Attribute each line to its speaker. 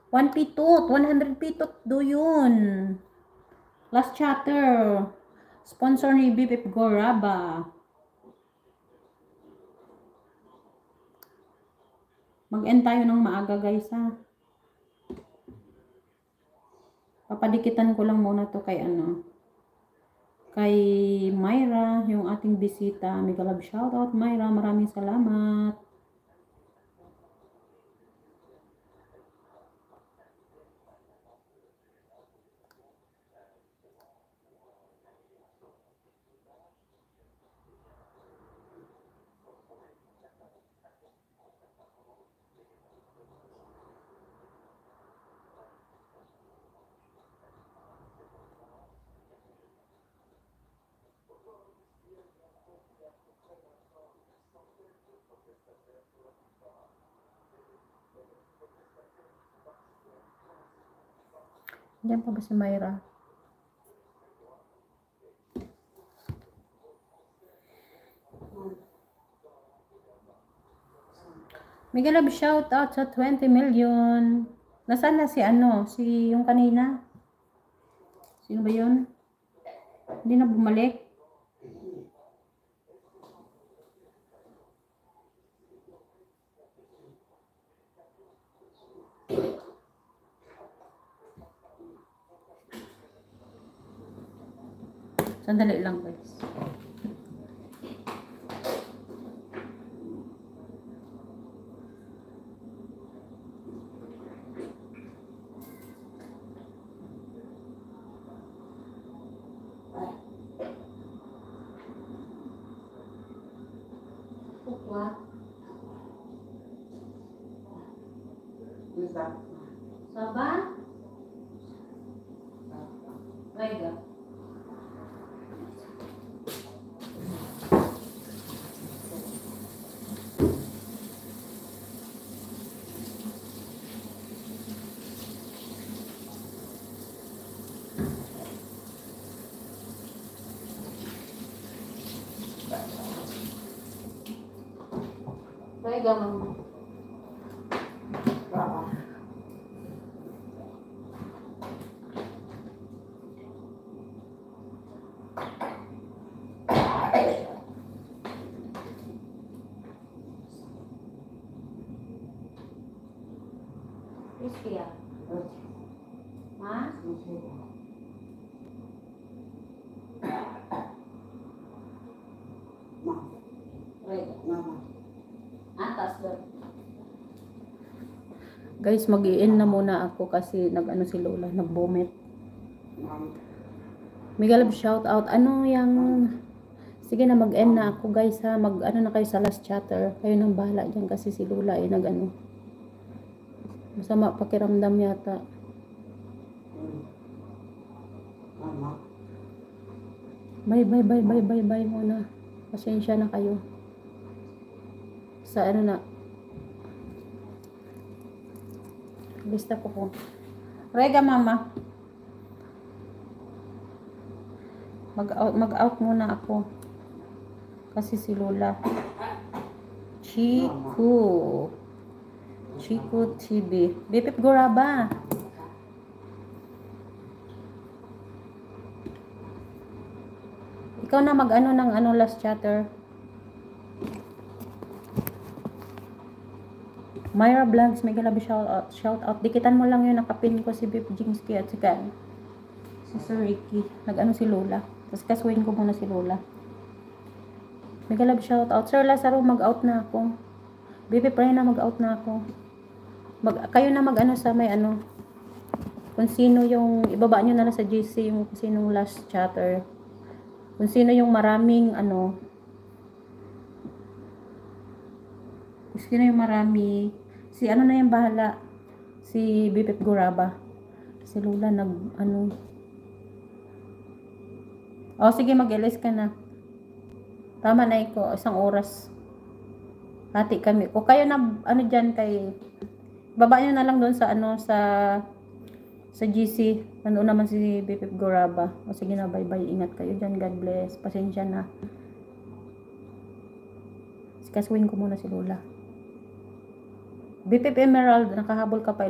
Speaker 1: One pitot, 100 pitot do yun. Last chapter. Sponsor ni Bibip Goraba. Mag-end tayo ng maaga guys ha. Papadikitan ko lang muna to kay kay Myra, yung ating bisita. Mega love shoutout Myra, maraming salamat. Diyan pa ba si Myra? Mega love shout out sa 20 million. Nasaan na si si yung kanina? Sino ba yun? Hindi na bumalik. Sandali lang guys. Saban? Rega. Rega mama. Crispy ah. Ha? Atas doon. Guys, mag-i-end na muna ako kasi si Lola, nag-vomit. Mega love shout out. Sige na, mag-end na ako guys ha. Na kayo sa last chatter. Kayo nang bahala dyan kasi si Lola ay masama pakiramdam yata. Bye muna. Pasensya na kayo. Sa lista ko po. Rega mama. Mag-out muna ako. Kasi si Lola. Chico TV. Bipip Goraba. Ikaw na ng last chatter. Myra Vlogs, mega love shout out. Dikitan mo lang yun, nakapin ko si Bip Jingsky at si Sir Ricky. Si Lola. Tapos kasuin ko muna si Lola. Mega love shout out. Sir Lazaro, mag-out na ako. Bip pray na mag-out na ako. Kayo na sa may kung sino yung ibaba nyo na lang sa GC yung kung sino last chatter. Kung sino yung maraming kung sino yung marami, si na yung bahala, si Bipip Goraba. Si Lola sige, mag-LS ka na. Tama na iko, 1 oras. Hati kami. O kayo na dyan kay baba nyo na lang doon sa sa GC. Naman si Bipip Goraba. O sige na, bye-bye. Ingat kayo dyan. God bless. Pasensya na. Kasuhin ko muna si Lola. BPP Emerald, nakahabol ka pa.